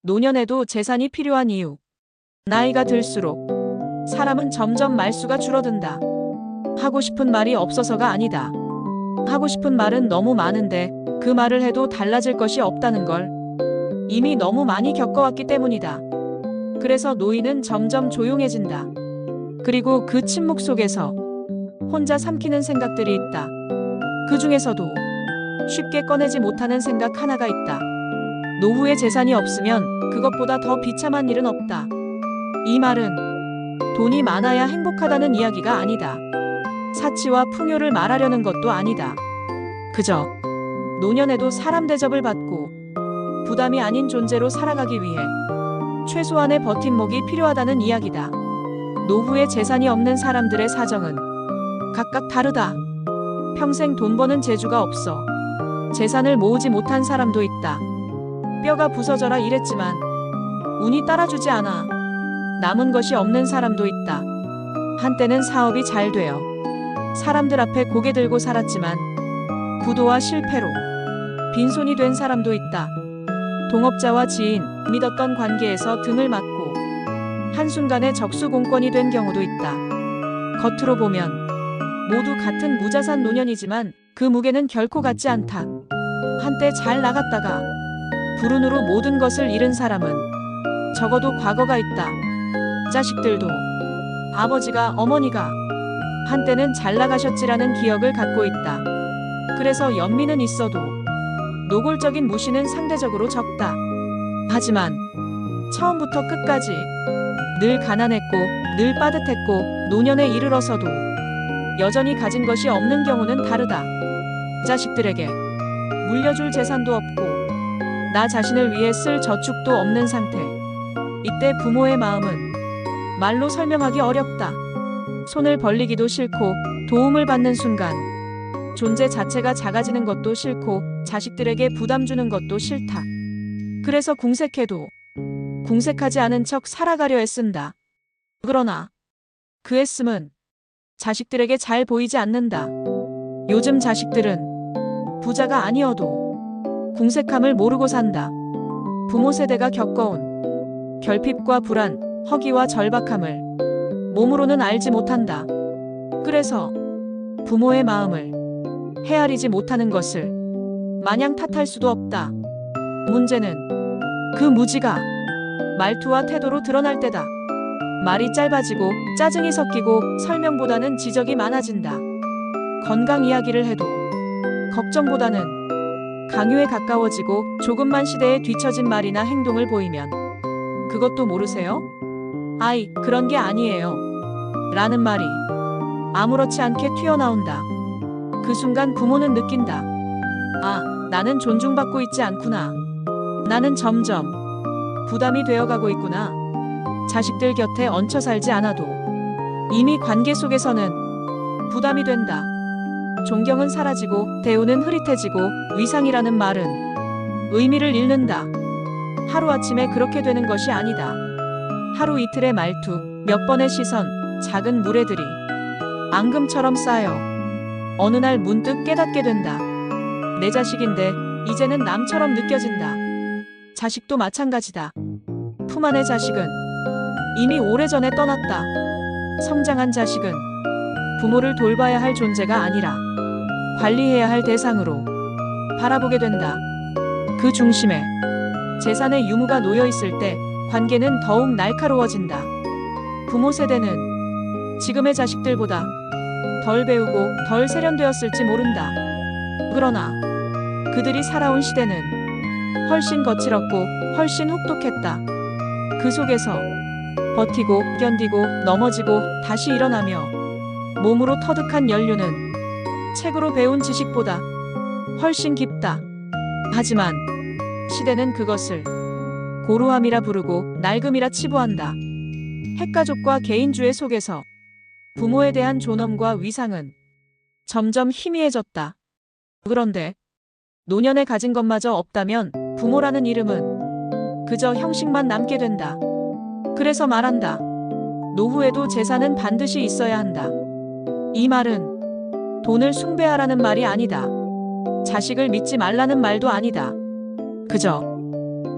노년에도 재산이 필요한 이유. 나이가 들수록 사람은 점점 말수가 줄어든다. 하고 싶은 말이 없어서가 아니다. 하고 싶은 말은 너무 많은데 그 말을 해도 달라질 것이 없다는 걸 이미 너무 많이 겪어왔기 때문이다. 그래서 노인은 점점 조용해진다. 그리고 그 침묵 속에서 혼자 삼키는 생각들이 있다. 그 중에서도 쉽게 꺼내지 못하는 생각 하나가 있다. 노후에 재산이 없으면 그것보다 더 비참한 일은 없다. 이 말은 돈이 많아야 행복하다는 이야기가 아니다. 사치와 풍요를 말하려는 것도 아니다. 그저 노년에도 사람 대접을 받고 부담이 아닌 존재로 살아가기 위해 최소한의 버팀목이 필요하다는 이야기다. 노후에 재산이 없는 사람들의 사정은 각각 다르다. 평생 돈 버는 재주가 없어 재산을 모으지 못한 사람도 있다. 뼈가 부서져라 일했지만 운이 따라주지 않아 남은 것이 없는 사람도 있다. 한때는 사업이 잘 되어 사람들 앞에 고개 들고 살았지만 부도와 실패로 빈손이 된 사람도 있다. 동업자와 지인, 믿었던 관계에서 등을 맞고 한순간에 적수공권이 된 경우도 있다. 겉으로 보면 모두 같은 무자산 노년이지만 그 무게는 결코 같지 않다. 한때 잘 나갔다가 불운으로 모든 것을 잃은 사람은 적어도 과거가 있다. 자식들도 아버지가 어머니가 한때는 잘 나가셨지라는 기억을 갖고 있다. 그래서 연민은 있어도 노골적인 무시는 상대적으로 적다. 하지만 처음부터 끝까지 늘 가난했고 늘 빠듯했고 노년에 이르러서도 여전히 가진 것이 없는 경우는 다르다. 자식들에게 물려줄 재산도 없고 나 자신을 위해 쓸 저축도 없는 상태. 이때 부모의 마음은 말로 설명하기 어렵다. 손을 벌리기도 싫고 도움을 받는 순간 존재 자체가 작아지는 것도 싫고 자식들에게 부담 주는 것도 싫다. 그래서 궁색해도 궁색하지 않은 척 살아가려 애쓴다. 그러나 그 애씀은 자식들에게 잘 보이지 않는다. 요즘 자식들은 부자가 아니어도 궁색함을 모르고 산다. 부모 세대가 겪어온 결핍과 불안, 허기와 절박함을 몸으로는 알지 못한다. 그래서 부모의 마음을 헤아리지 못하는 것을 마냥 탓할 수도 없다. 문제는 그 무지가 말투와 태도로 드러날 때다. 말이 짧아지고 짜증이 섞이고 설명보다는 지적이 많아진다. 건강 이야기를 해도 걱정보다는 강요에 가까워지고 조금만 시대에 뒤처진 말이나 행동을 보이면 그것도 모르세요? 아이, 그런 게 아니에요. 라는 말이 아무렇지 않게 튀어나온다. 그 순간 부모는 느낀다. 아, 나는 존중받고 있지 않구나. 나는 점점 부담이 되어가고 있구나. 자식들 곁에 얹혀 살지 않아도 이미 관계 속에서는 부담이 된다. 존경은 사라지고 대우는 흐릿해지고 위상이라는 말은 의미를 잃는다. 하루아침에 그렇게 되는 것이 아니다. 하루 이틀의 말투, 몇 번의 시선, 작은 무례들이 앙금처럼 쌓여 어느 날 문득 깨닫게 된다. 내 자식인데 이제는 남처럼 느껴진다. 자식도 마찬가지다. 품 안의 자식은 이미 오래전에 떠났다. 성장한 자식은 부모를 돌봐야 할 존재가 아니라 관리해야 할 대상으로 바라보게 된다. 그 중심에 재산의 유무가 놓여 있을 때 관계는 더욱 날카로워진다. 부모 세대는 지금의 자식들보다 덜 배우고 덜 세련되었을지 모른다. 그러나 그들이 살아온 시대는 훨씬 거칠었고 훨씬 혹독했다. 그 속에서 버티고 견디고 넘어지고 다시 일어나며 몸으로 터득한 연륜은 책으로 배운 지식보다 훨씬 깊다. 하지만 시대는 그것을 고루함이라 부르고 낡음이라 치부한다. 핵가족과 개인주의 속에서 부모에 대한 존엄과 위상은 점점 희미해졌다. 그런데 노년에 가진 것마저 없다면 부모라는 이름은 그저 형식만 남게 된다. 그래서 말한다. 노후에도 재산은 반드시 있어야 한다. 이 말은 돈을 숭배하라는 말이 아니다. 자식을 믿지 말라는 말도 아니다. 그저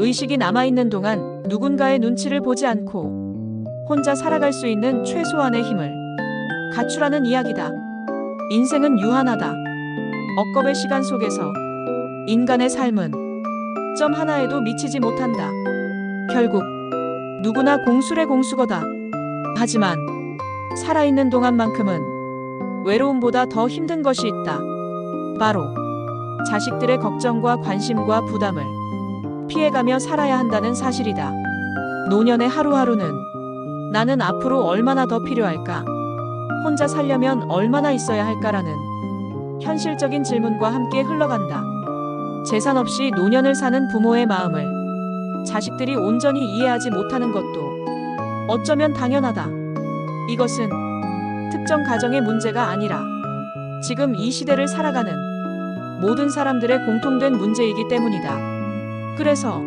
의식이 남아있는 동안 누군가의 눈치를 보지 않고 혼자 살아갈 수 있는 최소한의 힘을 갖추라는 이야기다. 인생은 유한하다. 억겁의 시간 속에서 인간의 삶은 점 하나에도 미치지 못한다. 결국 누구나 공술의 공수거다. 하지만 살아있는 동안만큼은 외로움보다 더 힘든 것이 있다. 바로 자식들의 걱정과 관심과 부담을 피해가며 살아야 한다는 사실이다. 노년의 하루하루는 나는 앞으로 얼마나 더 필요할까? 혼자 살려면 얼마나 있어야 할까라는 현실적인 질문과 함께 흘러간다. 재산 없이 노년을 사는 부모의 마음을 자식들이 온전히 이해하지 못하는 것도 어쩌면 당연하다. 이것은 특정 가정의 문제가 아니라 지금 이 시대를 살아가는 모든 사람들의 공통된 문제이기 때문이다. 그래서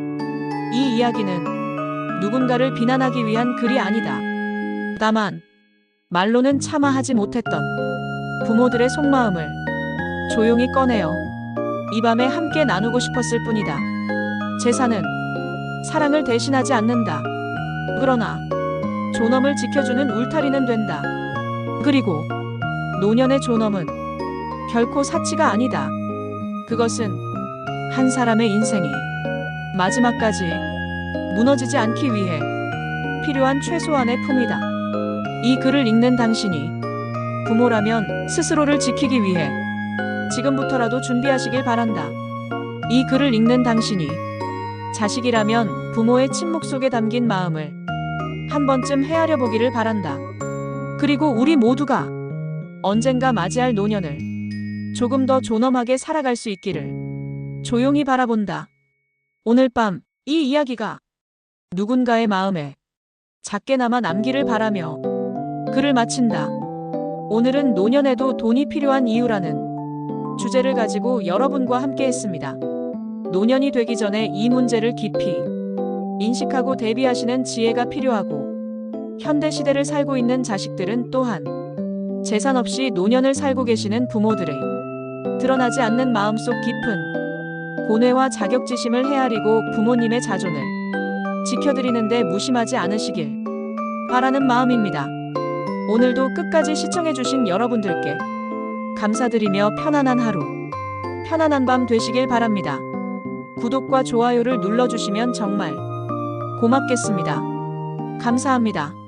이 이야기는 누군가를 비난하기 위한 글이 아니다. 다만 말로는 차마 하지 못했던 부모들의 속마음을 조용히 꺼내어 이 밤에 함께 나누고 싶었을 뿐이다. 재산은 사랑을 대신하지 않는다. 그러나 존엄을 지켜주는 울타리는 된다. 그리고 노년의 존엄은 결코 사치가 아니다. 그것은 한 사람의 인생이 마지막까지 무너지지 않기 위해 필요한 최소한의 품이다. 이 글을 읽는 당신이 부모라면 스스로를 지키기 위해 지금부터라도 준비하시길 바란다. 이 글을 읽는 당신이 자식이라면 부모의 침묵 속에 담긴 마음을 한 번쯤 헤아려 보기를 바란다. 그리고 우리 모두가 언젠가 맞이할 노년을 조금 더 존엄하게 살아갈 수 있기를 조용히 바라본다. 오늘 밤 이 이야기가 누군가의 마음에 작게나마 남기를 바라며 글을 마친다. 오늘은 노년에도 돈이 필요한 이유라는 주제를 가지고 여러분과 함께 했습니다. 노년이 되기 전에 이 문제를 깊이 인식하고 대비하시는 지혜가 필요하고, 현대 시대를 살고 있는 자식들은 또한 재산 없이 노년을 살고 계시는 부모들의 드러나지 않는 마음속 깊은 고뇌와 자격지심을 헤아리고 부모님의 자존을 지켜드리는데 무심하지 않으시길 바라는 마음입니다. 오늘도 끝까지 시청해주신 여러분들께 감사드리며 편안한 하루, 편안한 밤 되시길 바랍니다. 구독과 좋아요를 눌러주시면 정말 고맙겠습니다. 감사합니다.